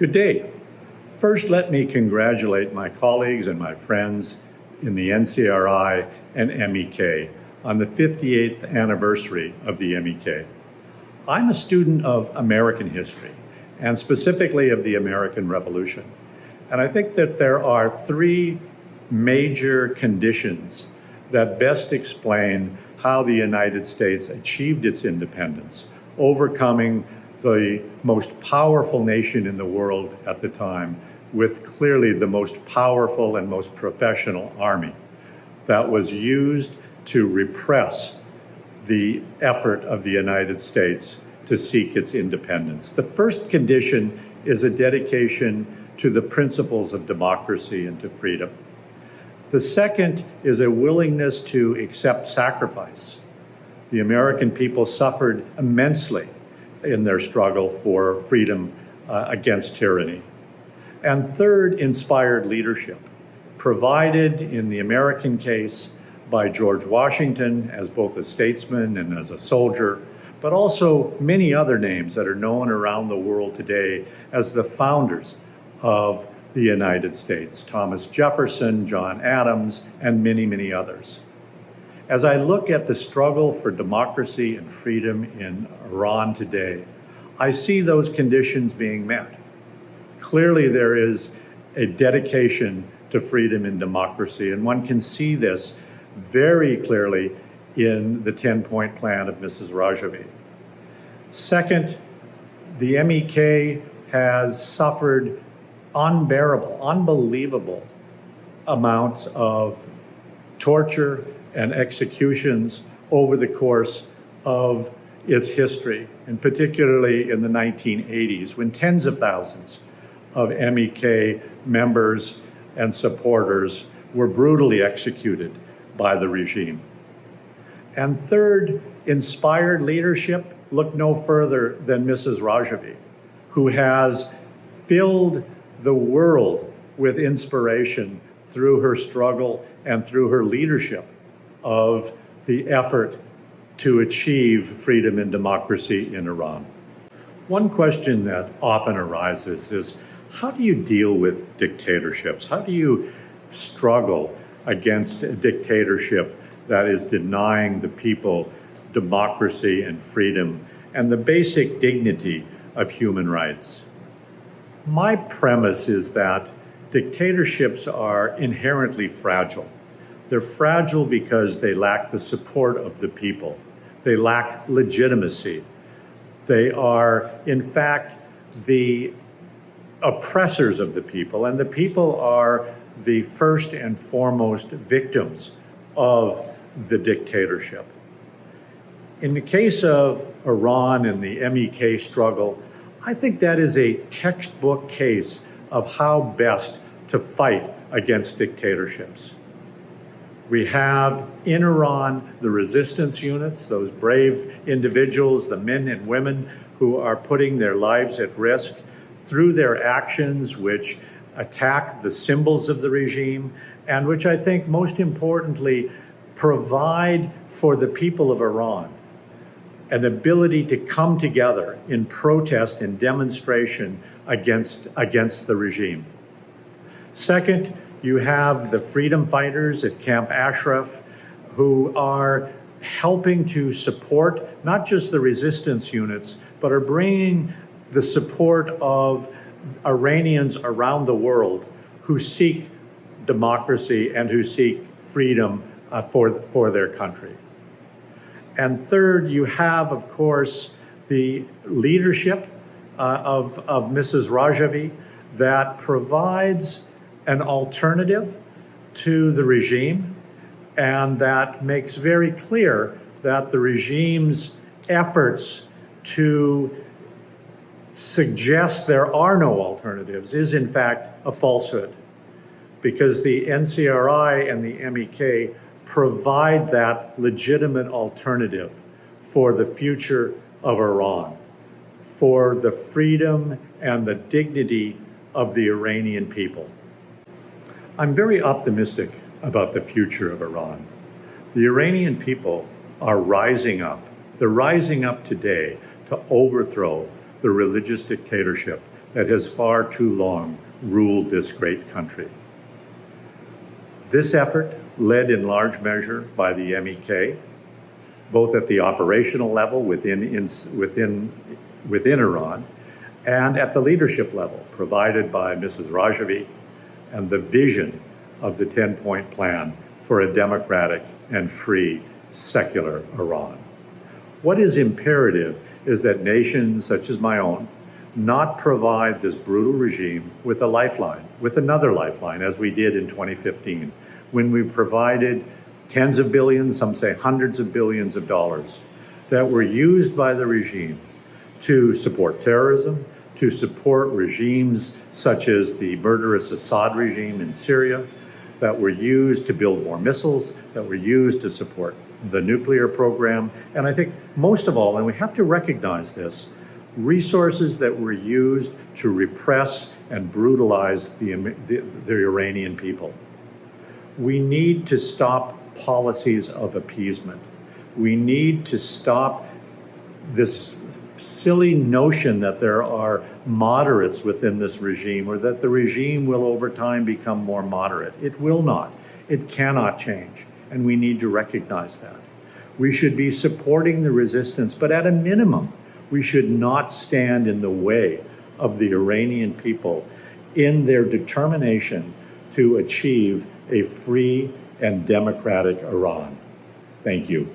Good day. First, let me congratulate my colleagues and my friends in the NCRI and MEK on the 58th anniversary of the MEK. I'm a student of American history, and specifically of the American Revolution. And I think that there are three major conditions that best explain how the United States achieved its independence, overcoming the most powerful nation in the world at the time, with clearly the most powerful and most professional army that was used to repress the effort of the United States to seek its independence. The first condition is a dedication to the principles of democracy and to freedom. The second is a willingness to accept sacrifice. The American people suffered immensely in their struggle for freedom against tyranny. And third, inspired leadership, provided in the American case by George Washington as both a statesman and as a soldier, but also many other names that are known around the world today as the founders of the United States: Thomas Jefferson, John Adams, and many, many others. As I look at the struggle for democracy and freedom in Iran today, I see those conditions being met. Clearly, there is a dedication to freedom and democracy, and one can see this very clearly in the 10-point plan of Mrs. Rajavi. Second, the MEK has suffered unbearable, unbelievable amounts of torture and executions over the course of its history, and particularly in the 1980s, when tens of thousands of MEK members and supporters were brutally executed by the regime. And third, inspired leadership. Look no further than Mrs. Rajavi, who has filled the world with inspiration through her struggle and through her leadership of the effort to achieve freedom and democracy in Iran. One question that often arises is, how do you deal with dictatorships? How do you struggle against a dictatorship that is denying the people democracy and freedom and the basic dignity of human rights? My premise is that dictatorships are inherently fragile. They're fragile because they lack the support of the people. They lack legitimacy. They are, in fact, the oppressors of the people, and the people are the first and foremost victims of the dictatorship. In the case of Iran and the MEK struggle, I think that is a textbook case of how best to fight against dictatorships. We have in Iran the resistance units, those brave individuals, the men and women who are putting their lives at risk through their actions which attack the symbols of the regime, and which I think most importantly provide for the people of Iran an ability to come together in protest and demonstration against the regime. Second, you have the freedom fighters at Camp Ashraf who are helping to support not just the resistance units, but are bringing the support of Iranians around the world who seek democracy and who seek freedom for their country. And third, you have, of course, the leadership of Mrs. Rajavi that provides an alternative to the regime and that makes very clear that the regime's efforts to suggest there are no alternatives is in fact a falsehood, because the NCRI and the MEK provide that legitimate alternative for the future of Iran, for the freedom and the dignity of the Iranian people. I'm very optimistic about the future of Iran. The Iranian people are rising up. They're rising up today to overthrow the religious dictatorship that has far too long ruled this great country. This effort, led in large measure by the MEK, both at the operational level within Iran and at the leadership level, provided by Mrs. Rajavi, and the vision of the 10-point plan for a democratic and free secular Iran. What is imperative is that nations such as my own not provide this brutal regime with a lifeline, with another lifeline, as we did in 2015, when we provided tens of billions, some say hundreds of billions of dollars that were used by the regime to support terrorism, to support regimes such as the murderous Assad regime in Syria, that were used to build more missiles, that were used to support the nuclear program, and I think most of all, and we have to recognize this, resources that were used to repress and brutalize the Iranian people. We need to stop policies of appeasement. We need to stop this silly notion that there are moderates within this regime, or that the regime will over time become more moderate. It will not. It cannot change, and we need to recognize that. We should be supporting the resistance, but at a minimum, we should not stand in the way of the Iranian people in their determination to achieve a free and democratic Iran. Thank you.